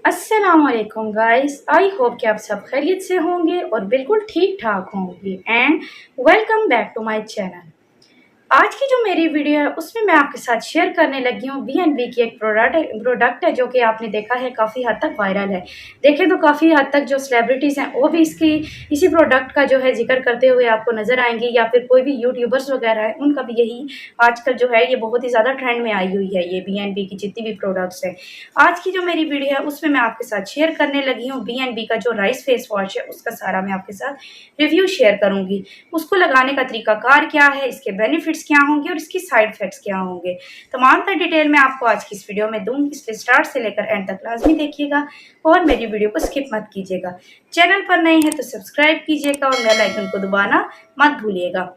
अस्सलामुअलैकुम guys, I hope कि आप सब खैरियत से होंगे और बिल्कुल ठीक ठाक होंगे and welcome back to my channel. आज की जो मेरी वीडियो है उसमें मैं आपके साथ शेयर करने लगी हूँ बी की एक प्रोडक्ट है जो कि आपने देखा है काफ़ी हद तक वायरल है। देखें तो काफ़ी हद तक जो सेलिब्रिटीज़ हैं वो भी इसी प्रोडक्ट का जो है जिक्र करते हुए आपको नज़र आएंगे, या फिर कोई भी यूट्यूबर्स वगैरह है उनका भी यही आजकल जो है ये बहुत ही ज़्यादा ट्रेंड में आई हुई है ये बी की जितनी भी प्रोडक्ट्स हैं। आज की जो मेरी वीडियो है उसमें मैं आपके साथ शेयर करने लगी हूँ बी का जो राइस फेस वॉश है उसका सारा मैं आपके साथ रिव्यू शेयर करूँगी। उसको लगाने का तरीकाकार क्या है, इसके बेनिफिट्स क्या होंगे और इसकी साइड इफेक्ट्स क्या होंगे, तमाम तर डिटेल मैं आपको आज की इस वीडियो में दूंगी, इसलिए स्टार्ट से लेकर एंड तक लाजमी देखिएगा और मेरी वीडियो को स्किप मत कीजिएगा। चैनल पर नए हैं तो सब्सक्राइब कीजिएगा और बेल आइकन को दबाना मत भूलिएगा।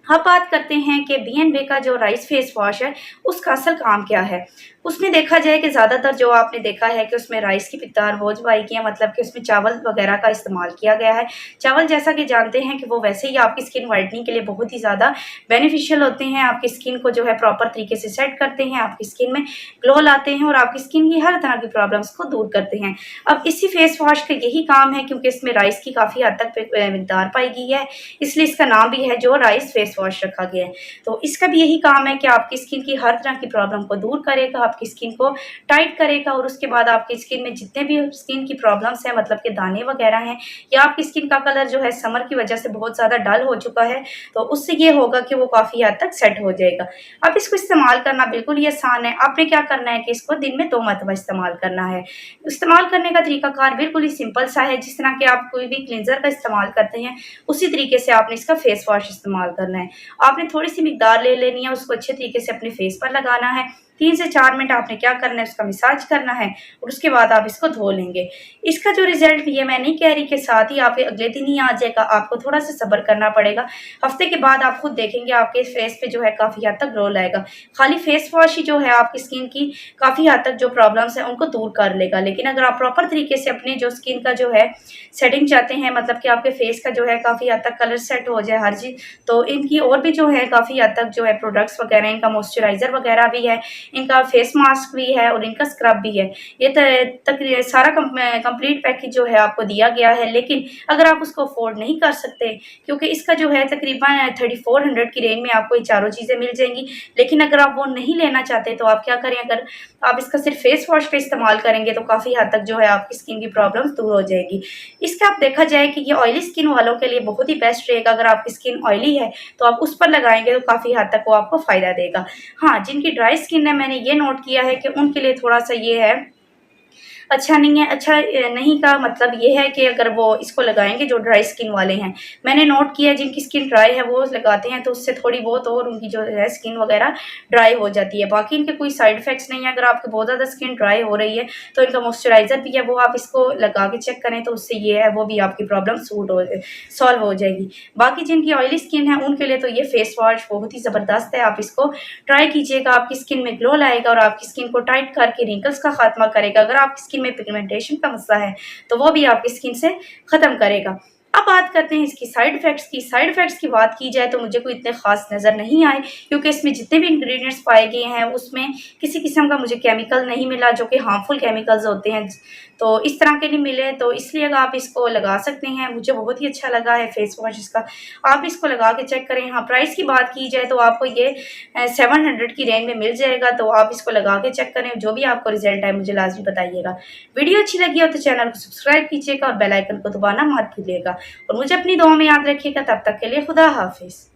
अब बात करते हैं कि बी का जो राइस फेस वॉश है उसका असल काम क्या है। उसमें देखा जाए कि ज़्यादातर जो आपने देखा है कि उसमें राइस की मिकदार बहुत बढ़ाई की है, मतलब कि उसमें चावल वगैरह का इस्तेमाल किया गया है। चावल जैसा कि जानते हैं कि वो वैसे ही आपकी स्किन वाइटनिंग के लिए बहुत ही ज़्यादा बेनिफिशियल होते हैं, आपकी स्किन को जो है प्रॉपर तरीके से सेट करते हैं, आपकी स्किन में ग्लो लाते हैं और आपकी स्किन की हर तरह की प्रॉब्लम्स को दूर करते हैं। अब इसी फेस वॉश का यही काम है, क्योंकि इसमें राइस की काफ़ी हद तक मिकदार पाई गई है, इसलिए इसका नाम भी है जो राइस फेस वॉश रखा गया है। तो इसका भी यही काम है कि आपकी स्किन की हर तरह की प्रॉब्लम को दूर करेगा, आपकी स्किन को टाइट करेगा और उसके बाद आपकी स्किन में जितने भी स्किन की प्रॉब्लम्स हैं, मतलब कि दाने वगैरह हैं या आपकी स्किन का कलर जो है समर की वजह से बहुत ज़्यादा डल हो चुका है, तो उससे ये होगा कि वो काफ़ी हद तक सेट हो जाएगा। अब इसको इस्तेमाल करना बिल्कुल ही आसान है। आपने क्या करना है कि इसको दिन में 2 मरतबा इस्तेमाल करना है। इस्तेमाल करने का तरीकाकार बिल्कुल ही सिंपल सा है, जिस तरह के आप कोई भी क्लींजर का इस्तेमाल करते हैं उसी तरीके से आपने इसका फेस वॉश इस्तेमाल करना है। आपने थोड़ी सी मिकदार ले लेनी है, उसको अच्छे तरीके से अपने फेस पर लगाना है। 3 से 4 मिनट आपने क्या करना है, उसका मसाज करना है और उसके बाद आप इसको धो लेंगे। इसका जो रिजल्ट ये मैं नहीं कह रही कि साथ ही आप अगले दिन ही आ जाएगा, आपको थोड़ा सा सब्र करना पड़ेगा। हफ्ते के बाद आप खुद देखेंगे आपके फेस पे जो है काफ़ी हद तक ग्लो लाएगा। खाली फेस वॉश ही जो है आपकी स्किन की काफ़ी हद तक जो प्रॉब्लम्स हैं उनको दूर कर लेगा। लेकिन अगर आप प्रॉपर तरीके से अपने जो स्किन का जो है सेटिंग चाहते हैं, मतलब कि आपके फेस का जो है काफ़ी हद तक कलर सेट हो जाए हर चीज़, तो इनकी और भी जो है काफ़ी हद तक जो है प्रोडक्ट्स वगैरह, इनका मॉइस्चराइज़र वगैरह भी है, इनका फेस मास्क भी है और इनका स्क्रब भी है। ये तक सारा कंप्लीट पैकेज जो है आपको दिया गया है। लेकिन अगर आप उसको अफोर्ड नहीं कर सकते, क्योंकि इसका जो है तकरीबन 3400 की रेंज में आपको ये चारों चीज़ें मिल जाएंगी, लेकिन अगर आप वो नहीं लेना चाहते तो आप क्या करें, अगर आप इसका सिर्फ फेस वॉश का इस्तेमाल करेंगे तो काफ़ी हद तक जो है आपकी स्किन की प्रॉब्लम्स दूर हो जाएगी। इसका आप देखा जाए कि ये ऑयली स्किन वालों के लिए बहुत ही बेस्ट रहेगा। अगर आपकी स्किन ऑयली है तो आप उस पर लगाएंगे तो काफ़ी हद तक वो आपको फ़ायदा देगा। हाँ, जिनकी ड्राई स्किन है मैंने ये नोट किया है कि उनके लिए थोड़ा सा ये है अच्छा नहीं है। अच्छा नहीं का मतलब ये है कि अगर वो इसको लगाएंगे जो ड्राई स्किन वाले हैं, मैंने नोट किया जिनकी स्किन ड्राई है वो लगाते हैं तो उससे थोड़ी बहुत और उनकी जो है स्किन वगैरह ड्राई हो जाती है। बाकी इनके कोई साइड इफेक्ट्स नहीं है। अगर आपकी बहुत ज़्यादा स्किन ड्राई हो रही है तो इनका मॉइस्चराइज़र भी है, वो आप इसको लगा के चेक करें तो उससे ये है वो भी आपकी प्रॉब्लम सॉल्व हो जाएगी। बाकी जिनकी ऑयली स्किन है उनके लिए तो ये फेस वॉश बहुत ही ज़बरदस्त है। आप इसको ट्राई कीजिएगा, आपकी स्किन में ग्लो लाएगा और आपकी स्किन को टाइट करके रिंकल्स का खात्मा करेगा। अगर आपकी स्किन में पिगमेंटेशन का मसला है तो वो भी आपकी स्किन से ख़त्म करेगा। अब बात करते हैं इसकी साइड इफ़ेक्ट्स की। साइड इफ़ेक्ट्स की बात की जाए तो मुझे कोई इतने ख़ास नज़र नहीं आए, क्योंकि इसमें जितने भी इंग्रेडिएंट्स पाए गए हैं उसमें किसी किस्म का मुझे केमिकल नहीं मिला जो कि हार्मफुल केमिकल्स होते हैं, तो इस तरह के नहीं मिले। तो इसलिए अगर आप इसको लगा सकते हैं, मुझे बहुत ही अच्छा लगा है फेस वॉश इसका। आप इसको लगा के चेक करें। हाँ, प्राइस की बात की जाए तो आपको ये 700 की रेंज में मिल जाएगा, तो आप इसको लगा के चेक करें। जो भी आपको रिजल्ट है मुझे लाजमी बताइएगा। वीडियो अच्छी लगी हो तो चैनल को सब्सक्राइब कीजिएगा और बेल आइकन को दबाना मत भूलिएगा और मुझे अपनी दुआ में याद रखिएगा। तब तक के लिए खुदा हाफिज़।